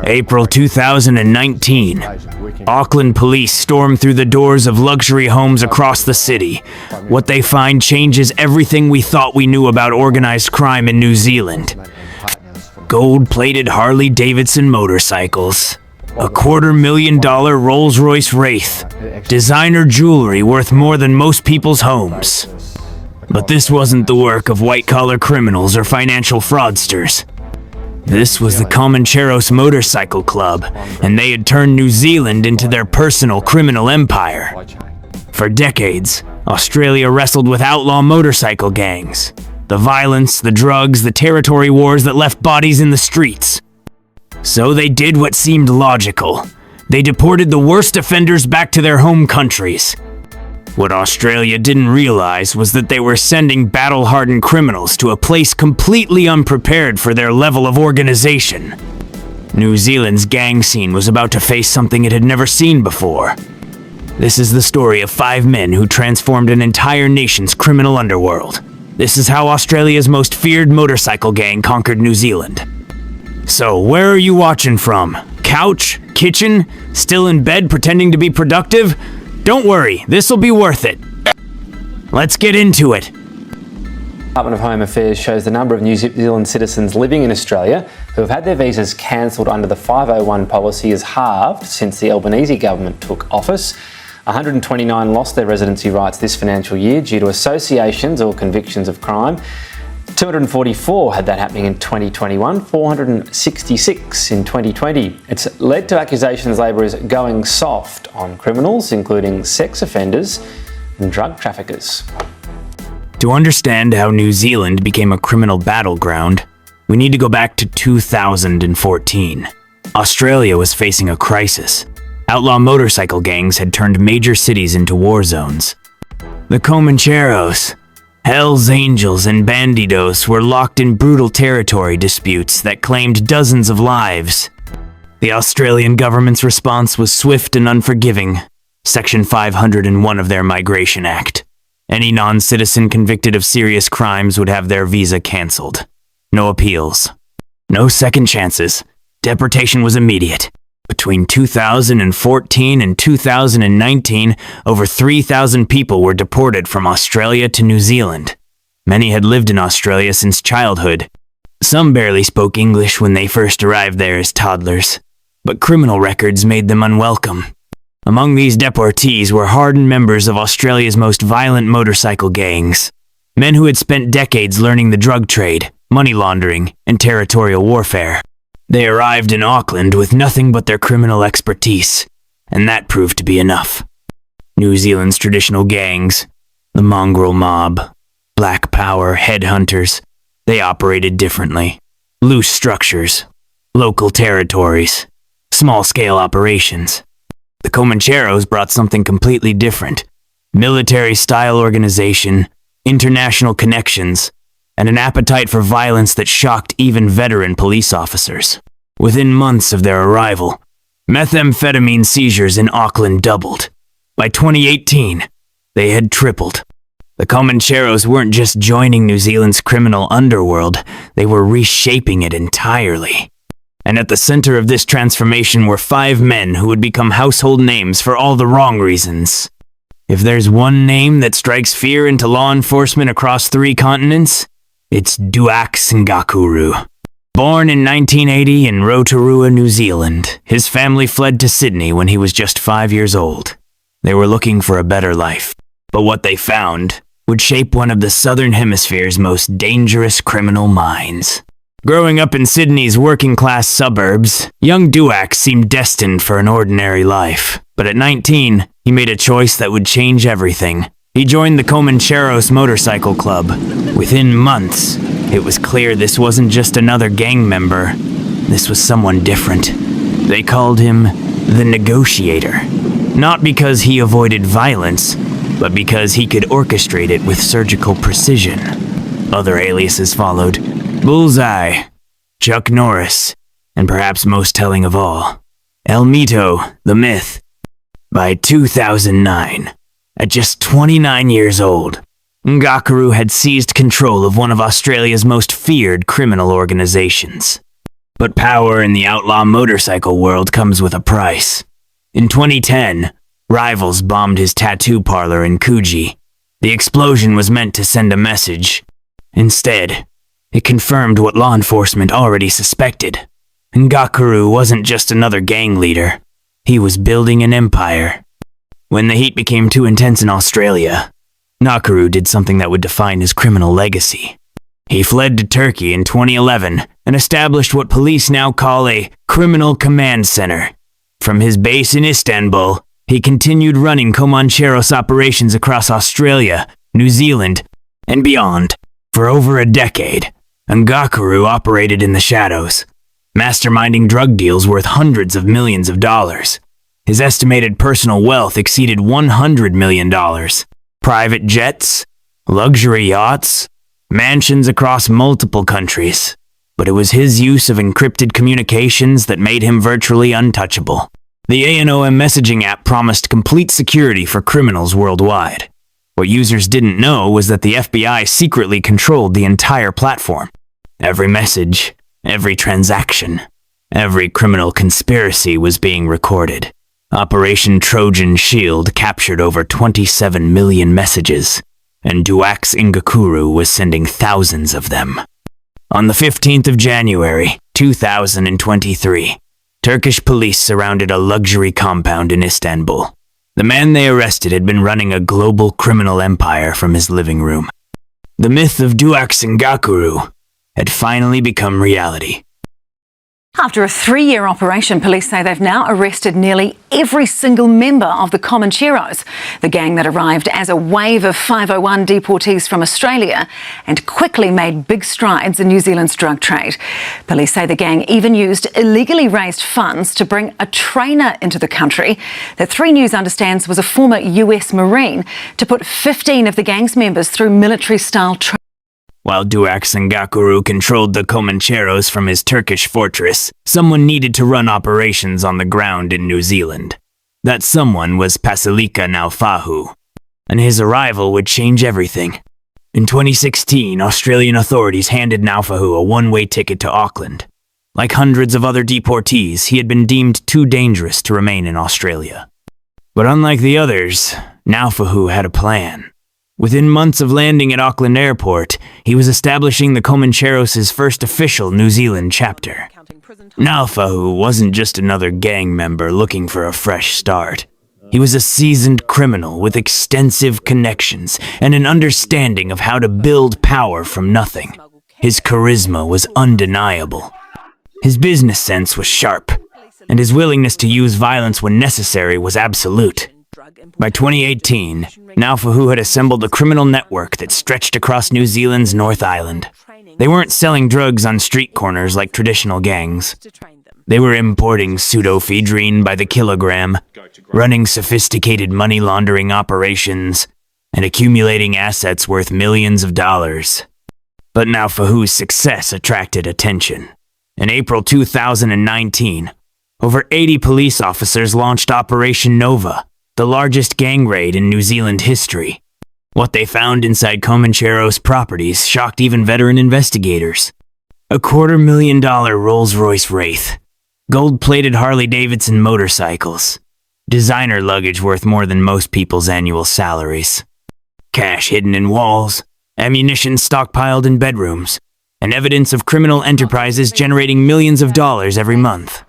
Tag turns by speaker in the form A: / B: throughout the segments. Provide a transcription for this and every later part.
A: April 2019. Auckland police storm through the doors of luxury homes across the city. What they find changes everything we thought we knew about organized crime in New Zealand. Gold-plated Harley-Davidson motorcycles. A $250,000 Rolls-Royce Wraith. Designer jewelry worth more than most people's homes. But this wasn't the work of white-collar criminals or financial fraudsters. This was the Comancheros Motorcycle Club, and they had turned New Zealand into their personal criminal empire. For decades, Australia wrestled with outlaw motorcycle gangs. The violence, the drugs, the territory wars that left bodies in the streets. So they did what seemed logical. They deported the worst offenders back to their home countries. What Australia didn't realize was that they were sending battle-hardened criminals to a place completely unprepared for their level of organization. New Zealand's gang scene was about to face something it had never seen before. This is the story of 5 men who transformed an entire nation's criminal underworld. This is how Australia's most feared motorcycle gang conquered New Zealand. So, where are you watching from? Couch? Kitchen? Still in bed pretending to be productive? Don't worry, this'll be worth it. Let's get into it.
B: The Department of Home Affairs shows the number of New Zealand citizens living in Australia who have had their visas cancelled under the 501 policy has halved since the Albanese government took office. 129 lost their residency rights this financial year due to associations or convictions of crime. 244 had that happening in 2021, 466 in 2020. It's led to accusations Labor is going soft on criminals, including sex offenders and drug traffickers.
A: To understand how New Zealand became a criminal battleground, we need to go back to 2014. Australia was facing a crisis. Outlaw motorcycle gangs had turned major cities into war zones. The Comancheros, Hells Angels, and Bandidos were locked in brutal territory disputes that claimed dozens of lives. The Australian government's response was swift and unforgiving. Section 501 of their Migration Act. Any non-citizen convicted of serious crimes would have their visa cancelled. No appeals. No second chances. Deportation was immediate. Between 2014 and 2019, over 3,000 people were deported from Australia to New Zealand. Many had lived in Australia since childhood. Some barely spoke English when they first arrived there as toddlers, but criminal records made them unwelcome. Among these deportees were hardened members of Australia's most violent motorcycle gangs, men who had spent decades learning the drug trade, money laundering, and territorial warfare. They arrived in Auckland with nothing but their criminal expertise, and that proved to be enough. New Zealand's traditional gangs, the mongrel mob, black power, headhunters, they operated differently. Loose structures, local territories, small-scale operations. The Comancheros brought something completely different. Military-style organization, international connections, and an appetite for violence that shocked even veteran police officers. Within months of their arrival, methamphetamine seizures in Auckland doubled. By 2018, they had tripled. The Comancheros weren't just joining New Zealand's criminal underworld, they were reshaping it entirely. And at the center of this transformation were 5 men who would become household names for all the wrong reasons. If there's one name that strikes fear into law enforcement across 3 continents, it's Duax Ngakuru. Born in 1980 in Rotorua, New Zealand, his family fled to Sydney when he was just 5 years old. They were looking for a better life, but what they found would shape one of the Southern Hemisphere's most dangerous criminal minds. Growing up in Sydney's working-class suburbs, young Duax seemed destined for an ordinary life. But at 19, he made a choice that would change everything. He joined the Comancheros Motorcycle Club. Within months, it was clear this wasn't just another gang member. This was someone different. They called him the Negotiator. Not because he avoided violence, but because he could orchestrate it with surgical precision. Other aliases followed. Bullseye, Chuck Norris, and perhaps most telling of all, El Mito, the Myth. By 2009, at just 29 years old, Ngakuru had seized control of one of Australia's most feared criminal organizations. But power in the outlaw motorcycle world comes with a price. In 2010, rivals bombed his tattoo parlor in Coogee. The explosion was meant to send a message. Instead, it confirmed what law enforcement already suspected. Ngakuru wasn't just another gang leader. He was building an empire. When the heat became too intense in Australia, Ngakuru did something that would define his criminal legacy. He fled to Turkey in 2011 and established what police now call a criminal command center. From his base in Istanbul, he continued running Comancheros operations across Australia, New Zealand, and beyond. For over a decade, Ngakuru operated in the shadows, masterminding drug deals worth hundreds of millions of dollars. His estimated personal wealth exceeded $100 million. Private jets, luxury yachts, mansions across multiple countries. But it was his use of encrypted communications that made him virtually untouchable. The ANOM messaging app promised complete security for criminals worldwide. What users didn't know was that the FBI secretly controlled the entire platform. Every message, every transaction, every criminal conspiracy was being recorded. Operation Trojan Shield captured over 27 million messages, and Duax Ngakuru was sending thousands of them. On the 15th of January, 2023, Turkish police surrounded a luxury compound in Istanbul. The man they arrested had been running a global criminal empire from his living room. The myth of Duax Ngakuru had finally become reality.
C: After a 3-year operation, police say they've now arrested nearly every single member of the Comancheros, the gang that arrived as a wave of 501 deportees from Australia and quickly made big strides in New Zealand's drug trade. Police say the gang even used illegally raised funds to bring a trainer into the country that 3 News understands was a former US Marine to put 15 of the gang's members through military-style training.
A: While Duax Ngakuru controlled the Comancheros from his Turkish fortress, someone needed to run operations on the ground in New Zealand. That someone was Pasilika Naufahu, and his arrival would change everything. In 2016, Australian authorities handed Naufahu a one-way ticket to Auckland. Like hundreds of other deportees, he had been deemed too dangerous to remain in Australia. But unlike the others, Naufahu had a plan. Within months of landing at Auckland Airport, he was establishing the Comancheros' first official New Zealand chapter. Naufahu wasn't just another gang member looking for a fresh start. He was a seasoned criminal with extensive connections and an understanding of how to build power from nothing. His charisma was undeniable. His business sense was sharp, and his willingness to use violence when necessary was absolute. By 2018, Naufahu had assembled a criminal network that stretched across New Zealand's North Island. They weren't selling drugs on street corners like traditional gangs. They were importing pseudoephedrine by the kilogram, running sophisticated money laundering operations, and accumulating assets worth millions of dollars. But Naufahu's success attracted attention. In April 2019, over 80 police officers launched Operation Nova, the largest gang raid in New Zealand history. What they found inside Comancheros properties shocked even veteran investigators. A $250,000 Rolls-Royce Wraith, gold-plated Harley-Davidson motorcycles, designer luggage worth more than most people's annual salaries, cash hidden in walls, ammunition stockpiled in bedrooms, and evidence of criminal enterprises generating millions of dollars every month.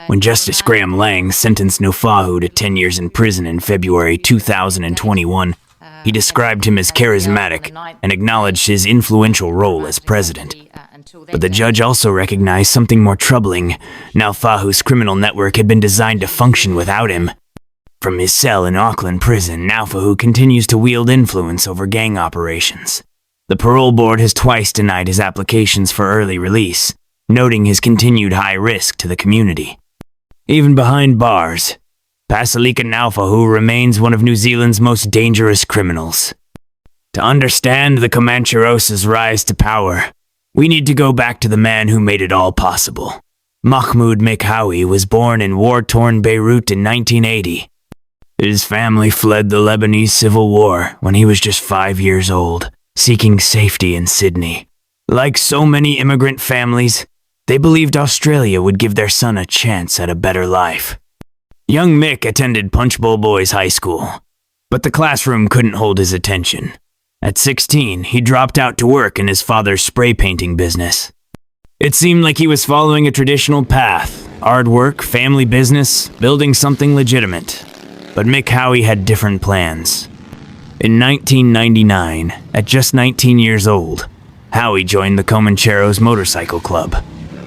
A: When Justice Graham Lang sentenced Naufahu to 10 years in prison in February 2021, he described him as charismatic and acknowledged his influential role as president. But the judge also recognized something more troubling. Naufahu's criminal network had been designed to function without him. From his cell in Auckland prison, Naufahu continues to wield influence over gang operations. The parole board has twice denied his applications for early release, noting his continued high risk to the community. Even behind bars, Pasilika Naufahu remains one of New Zealand's most dangerous criminals. To understand the Comancheros' rise to power, we need to go back to the man who made it all possible. Mahmoud Mekhawi was born in war-torn Beirut in 1980. His family fled the Lebanese Civil War when he was just 5 years old, seeking safety in Sydney. Like so many immigrant families, They believed Australia would give their son a chance at a better life. Young Mick attended Punchbowl Boys High School, but the classroom couldn't hold his attention. At 16, he dropped out to work in his father's spray painting business. It seemed like he was following a traditional path: hard work, family business, building something legitimate. But Mick Howie had different plans. In 1999, at just 19 years old, Howie joined the Comancheros Motorcycle Club.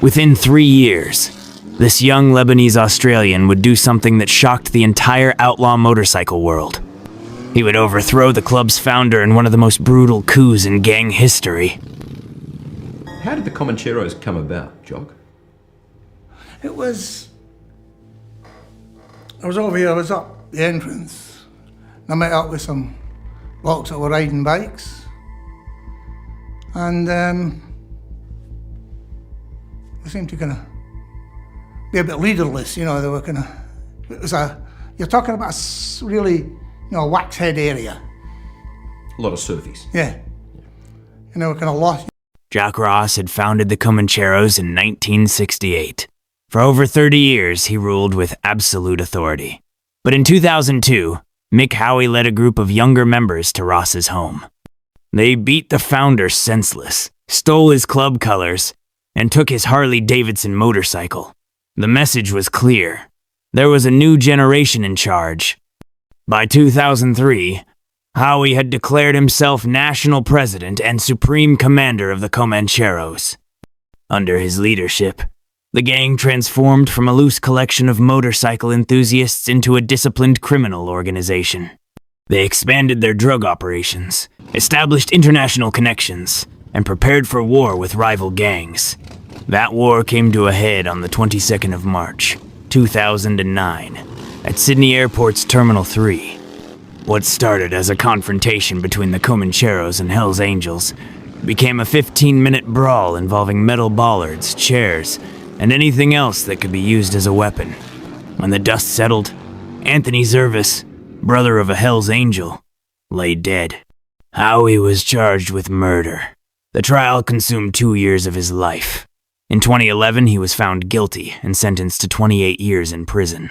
A: Within 3 years, this young Lebanese Australian would do something that shocked the entire outlaw motorcycle world. He would overthrow the club's founder in one of the most brutal coups in gang history.
D: How did the Comancheros come about, Jock?
E: I was over here, I was up the entrance, and I met up with some blokes that were riding bikes, and they seemed to kind of be a bit leaderless, you know. They were kind of, you're talking about a really, you know, a wax head area.
D: A lot of surfies.
E: Yeah. And they were kind of lost.
A: Jack Ross had founded the Comancheros in 1968. For over 30 years, he ruled with absolute authority. But in 2002, Mick Howie led a group of younger members to Ross's home. They beat the founder senseless, stole his club colors, and took his Harley-Davidson motorcycle. The message was clear. There was a new generation in charge. By 2003, Howie had declared himself national president and supreme commander of the Comancheros. Under his leadership, the gang transformed from a loose collection of motorcycle enthusiasts into a disciplined criminal organization. They expanded their drug operations, established international connections, and prepared for war with rival gangs. That war came to a head on the 22nd of March, 2009, at Sydney Airport's Terminal 3. What started as a confrontation between the Comancheros and Hell's Angels became a 15-minute brawl involving metal bollards, chairs, and anything else that could be used as a weapon. When the dust settled, Anthony Zervis, brother of a Hell's Angel, lay dead. Howie was charged with murder. The trial consumed 2 years of his life. In 2011, he was found guilty and sentenced to 28 years in prison.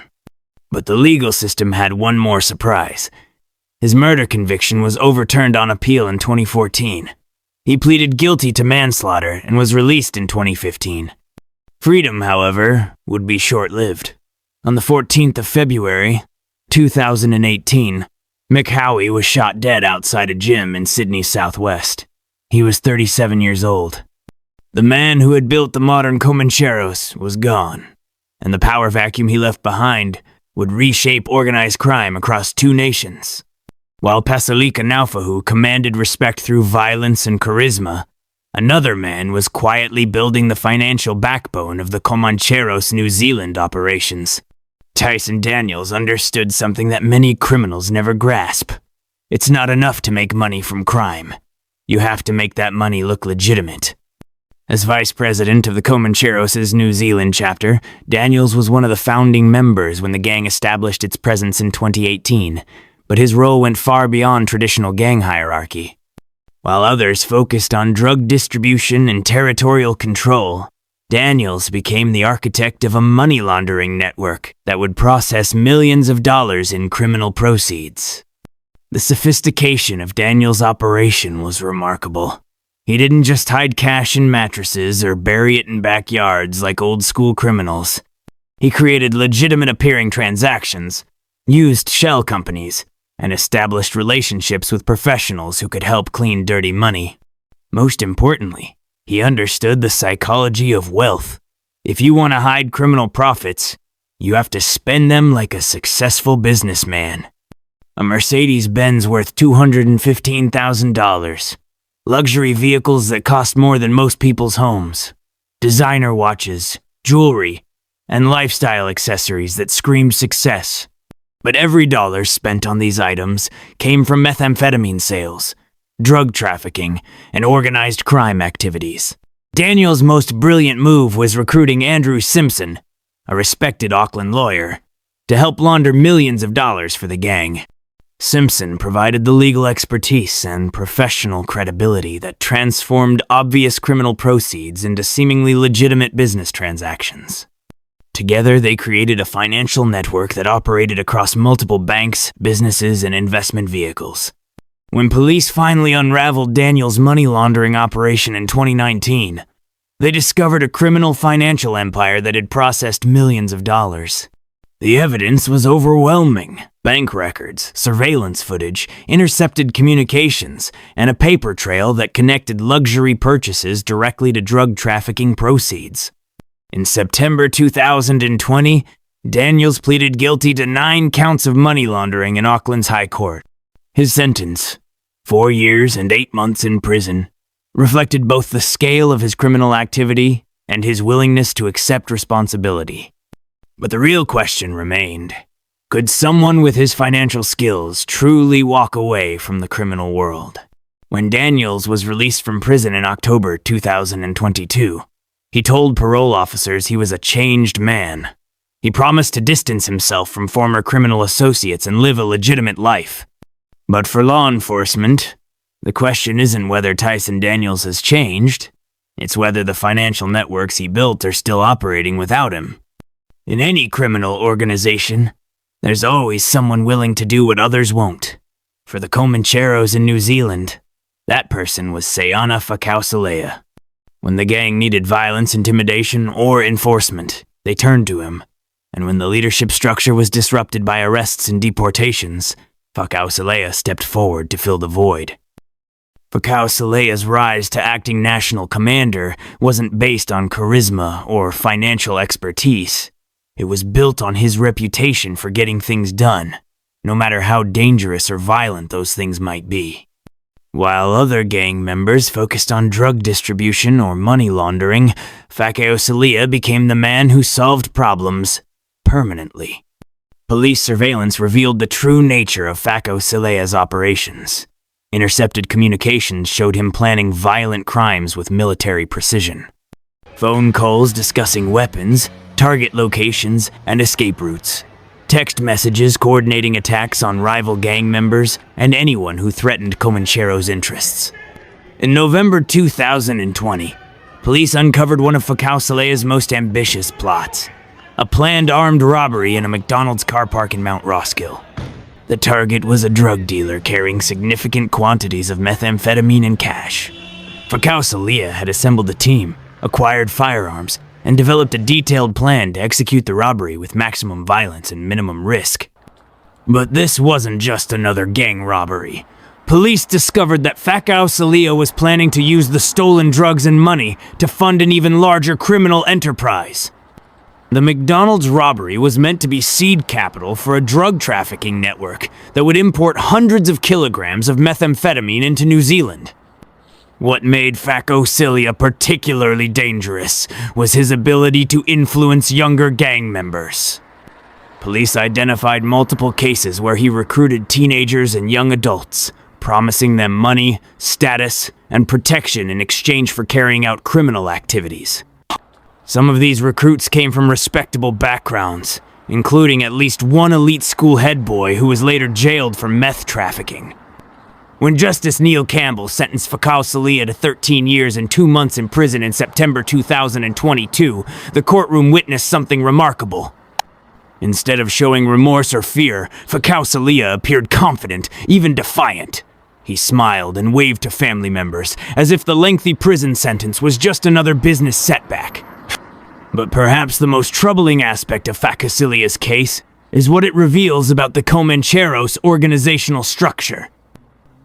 A: But the legal system had one more surprise. His murder conviction was overturned on appeal in 2014. He pleaded guilty to manslaughter and was released in 2015. Freedom, however, would be short-lived. On the 14th of February, 2018, Mick Howie was shot dead outside a gym in Sydney's southwest. He was 37 years old. The man who had built the modern Comancheros was gone, and the power vacuum he left behind would reshape organized crime across 2 nations. While Pasilika Naufahu commanded respect through violence and charisma, another man was quietly building the financial backbone of the Comancheros New Zealand operations. Tyson Daniels understood something that many criminals never grasp. It's not enough to make money from crime. You have to make that money look legitimate. As vice president of the Comancheros' New Zealand chapter, Daniels was one of the founding members when the gang established its presence in 2018, but his role went far beyond traditional gang hierarchy. While others focused on drug distribution and territorial control, Daniels became the architect of a money laundering network that would process millions of dollars in criminal proceeds. The sophistication of Daniels' operation was remarkable. He didn't just hide cash in mattresses or bury it in backyards like old-school criminals. He created legitimate appearing transactions, used shell companies, and established relationships with professionals who could help clean dirty money. Most importantly, he understood the psychology of wealth. If you want to hide criminal profits, you have to spend them like a successful businessman. A Mercedes-Benz worth $215,000. Luxury vehicles that cost more than most people's homes. Designer watches, jewelry, and lifestyle accessories that screamed success. But every dollar spent on these items came from methamphetamine sales, drug trafficking, and organized crime activities. Daniel's most brilliant move was recruiting Andrew Simpson, a respected Auckland lawyer, to help launder millions of dollars for the gang. Simpson provided the legal expertise and professional credibility that transformed obvious criminal proceeds into seemingly legitimate business transactions. Together, they created a financial network that operated across multiple banks, businesses, and investment vehicles. When police finally unraveled Daniels' money laundering operation in 2019, they discovered a criminal financial empire that had processed millions of dollars. The evidence was overwhelming. Bank records, surveillance footage, intercepted communications, and a paper trail that connected luxury purchases directly to drug trafficking proceeds. In September 2020, Daniels pleaded guilty to 9 counts of money laundering in Auckland's High Court. His sentence, 4 years and 8 months in prison, reflected both the scale of his criminal activity and his willingness to accept responsibility. But the real question remained: could someone with his financial skills truly walk away from the criminal world? When Daniels was released from prison in October 2022, he told parole officers he was a changed man. He promised to distance himself from former criminal associates and live a legitimate life. But for law enforcement, the question isn't whether Tyson Daniels has changed, it's whether the financial networks he built are still operating without him. In any criminal organization, there's always someone willing to do what others won't. For the Comancheros in New Zealand, that person was Sayana Fakausalea. When the gang needed violence, intimidation, or enforcement, they turned to him. And when the leadership structure was disrupted by arrests and deportations, Fakausalea stepped forward to fill the void. Fakausalea's rise to acting national commander wasn't based on charisma or financial expertise. It was built on his reputation for getting things done, no matter how dangerous or violent those things might be. While other gang members focused on drug distribution or money laundering, Fakausalea became the man who solved problems permanently. Police surveillance revealed the true nature of Fakausalea's operations. Intercepted communications showed him planning violent crimes with military precision. Phone calls discussing weapons, target locations, and escape routes. Text messages coordinating attacks on rival gang members and anyone who threatened Comancheros' interests. In November 2020, police uncovered one of Fakausalea's most ambitious plots: a planned armed robbery in a McDonald's car park in Mount Roskill. The target was a drug dealer carrying significant quantities of methamphetamine and cash. Fakausalea had assembled a team, acquired firearms, and developed a detailed plan to execute the robbery with maximum violence and minimum risk. But this wasn't just another gang robbery. Police discovered that Fakausalea was planning to use the stolen drugs and money to fund an even larger criminal enterprise. The McDonald's robbery was meant to be seed capital for a drug trafficking network that would import hundreds of kilograms of methamphetamine into New Zealand. What made Fakausalea particularly dangerous was his ability to influence younger gang members. Police identified multiple cases where he recruited teenagers and young adults, promising them money, status, and protection in exchange for carrying out criminal activities. Some of these recruits came from respectable backgrounds, including at least one elite school head boy who was later jailed for meth trafficking. When Justice Neil Campbell sentenced Fakausalea to 13 years and 2 months in prison in September 2022, the courtroom witnessed something remarkable. Instead of showing remorse or fear, Fakausalea appeared confident, even defiant. He smiled and waved to family members, as if the lengthy prison sentence was just another business setback. But perhaps the most troubling aspect of Fakausilea's case is what it reveals about the Comancheros' organizational structure.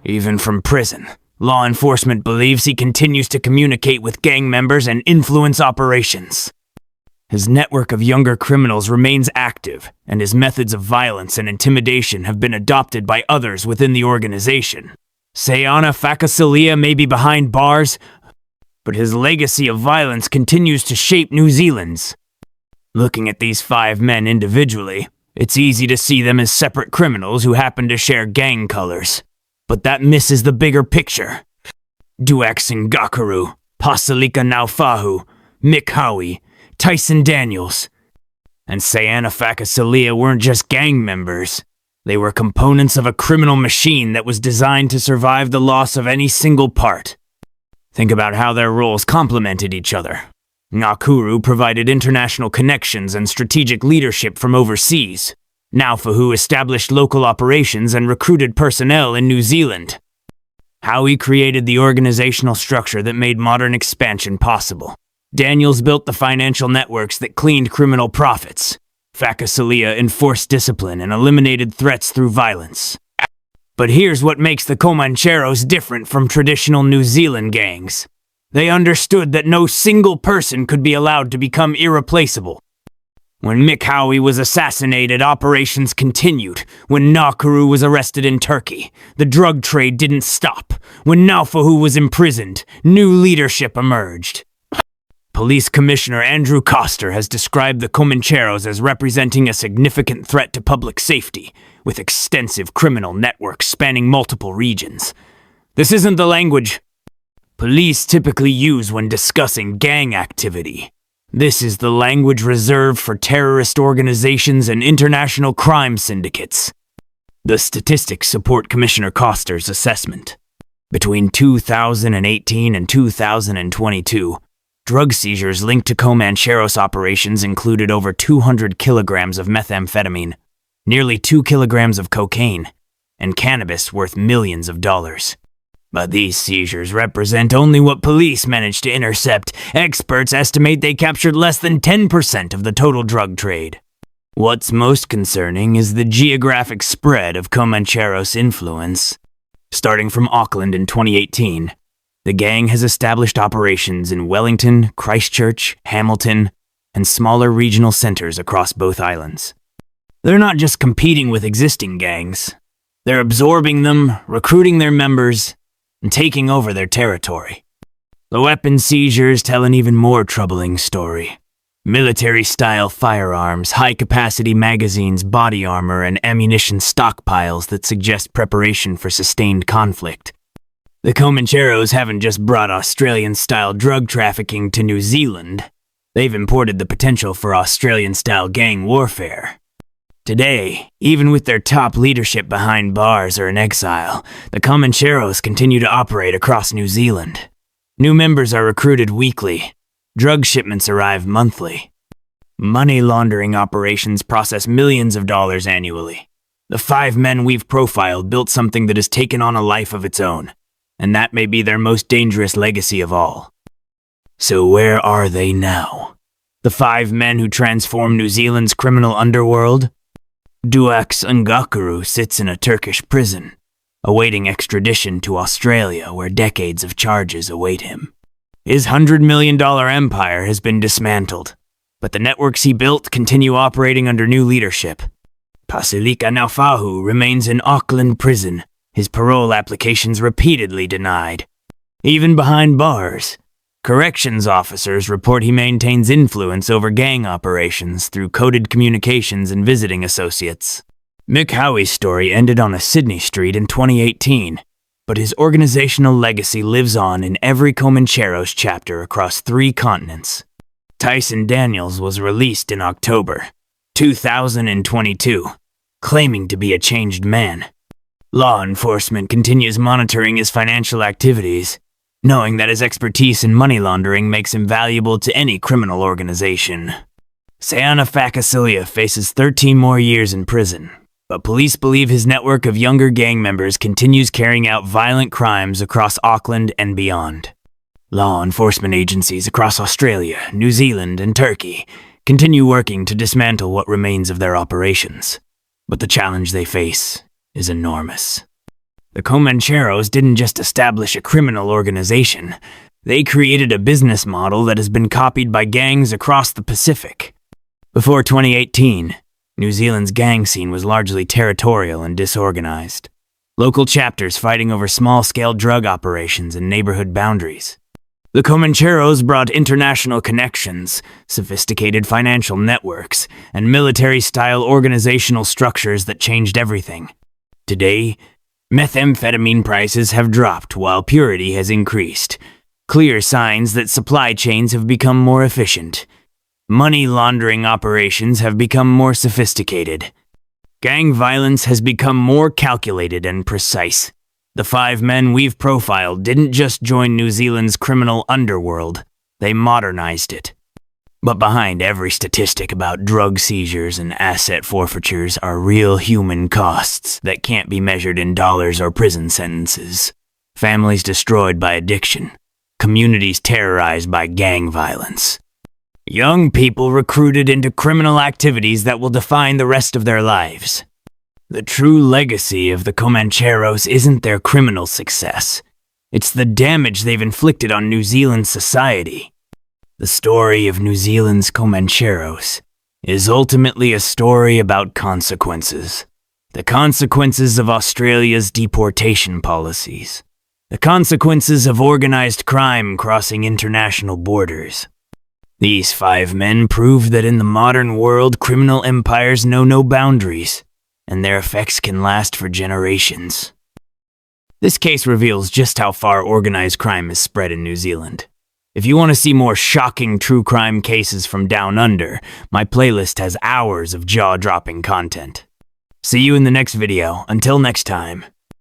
A: Even from prison, law enforcement believes he continues to communicate with gang members and influence operations. His network of younger criminals remains active, and his methods of violence and intimidation have been adopted by others within the organization. Sayana Fakausalea may be behind bars, but his legacy of violence continues to shape New Zealand's. Looking at these 5 men individually, it's easy to see them as separate criminals who happen to share gang colors. But that misses the bigger picture. Duax Ngakuru, Pasilika Naufahu, Mick Howie, Tyson Daniels, and Sayana Fakausalea weren't just gang members. They were components of a criminal machine that was designed to survive the loss of any single part. Think about how their roles complemented each other. Ngakuru provided international connections and strategic leadership from overseas. Naufahu established local operations and recruited personnel in New Zealand. Howie created the organizational structure that made modern expansion possible. Daniels built the financial networks that cleaned criminal profits. Pasilika enforced discipline and eliminated threats through violence. But here's what makes the Comancheros different from traditional New Zealand gangs. They understood that no single person could be allowed to become irreplaceable. When Mick Howie was assassinated, operations continued. When Ngakuru was arrested in Turkey, the drug trade didn't stop. When Naufahu was imprisoned, new leadership emerged. Police Commissioner Andrew Coster has described the Comancheros as representing a significant threat to public safety, with extensive criminal networks spanning multiple regions. This isn't the language police typically use when discussing gang activity. This is the language reserved for terrorist organizations and international crime syndicates. The statistics support Commissioner Coster's assessment. Between 2018 and 2022, drug seizures linked to Comancheros operations included over 200 kilograms of methamphetamine, nearly 2 kilograms of cocaine, and cannabis worth millions of dollars. But these seizures represent only what police managed to intercept. Experts estimate they captured less than 10% of the total drug trade. What's most concerning is the geographic spread of Comancheros influence. Starting from Auckland in 2018, the gang has established operations in Wellington, Christchurch, Hamilton, and smaller regional centers across both islands. They're not just competing with existing gangs. They're absorbing them, recruiting their members, and taking over their territory. The weapon seizures tell an even more troubling story. Military-style firearms, high-capacity magazines, body armor, and ammunition stockpiles that suggest preparation for sustained conflict. The Comancheros haven't just brought Australian-style drug trafficking to New Zealand. They've imported the potential for Australian-style gang warfare. Today, even with their top leadership behind bars or in exile, the Comancheros continue to operate across New Zealand. New members are recruited weekly. Drug shipments arrive monthly. Money laundering operations process millions of dollars annually. The 5 men we've profiled built something that has taken on a life of its own, and that may be their most dangerous legacy of all. So where are they now? The 5 men who transformed New Zealand's criminal underworld? Duax Ngakuru sits in a Turkish prison, awaiting extradition to Australia where decades of charges await him. His $100 million empire has been dismantled, but the networks he built continue operating under new leadership. Pasilika Naufahu remains in Auckland prison, his parole applications repeatedly denied. Even behind bars, corrections officers report he maintains influence over gang operations through coded communications and visiting associates. Mick Howie's story ended on a Sydney street in 2018, but his organizational legacy lives on in every Comancheros chapter across 3 continents. Tyson Daniels was released in October 2022, claiming to be a changed man. Law enforcement continues monitoring his financial activities, knowing that his expertise in money laundering makes him valuable to any criminal organization. Sayana Pasilika faces 13 more years in prison, but police believe his network of younger gang members continues carrying out violent crimes across Auckland and beyond. Law enforcement agencies across Australia, New Zealand, and Turkey continue working to dismantle what remains of their operations, but the challenge they face is enormous. The Comancheros didn't just establish a criminal organization, they created a business model that has been copied by gangs across the Pacific. Before 2018, New Zealand's gang scene was largely territorial and disorganized. Local chapters fighting over small-scale drug operations and neighborhood boundaries. The Comancheros brought international connections, sophisticated financial networks, and military-style organizational structures that changed everything. Today, methamphetamine prices have dropped while purity has increased. Clear signs that supply chains have become more efficient. Money laundering operations have become more sophisticated. Gang violence has become more calculated and precise. The 5 men we've profiled didn't just join New Zealand's criminal underworld, they modernized it. But behind every statistic about drug seizures and asset forfeitures are real human costs that can't be measured in dollars or prison sentences. Families destroyed by addiction, communities terrorized by gang violence. Young people recruited into criminal activities that will define the rest of their lives. The true legacy of the Comancheros isn't their criminal success. It's the damage they've inflicted on New Zealand society. The story of New Zealand's Comancheros is ultimately a story about consequences. The consequences of Australia's deportation policies. The consequences of organized crime crossing international borders. These 5 men proved that in the modern world, criminal empires know no boundaries, and their effects can last for generations. This case reveals just how far organized crime has spread in New Zealand. If you want to see more shocking true crime cases from down under, my playlist has hours of jaw-dropping content. See you in the next video. Until next time.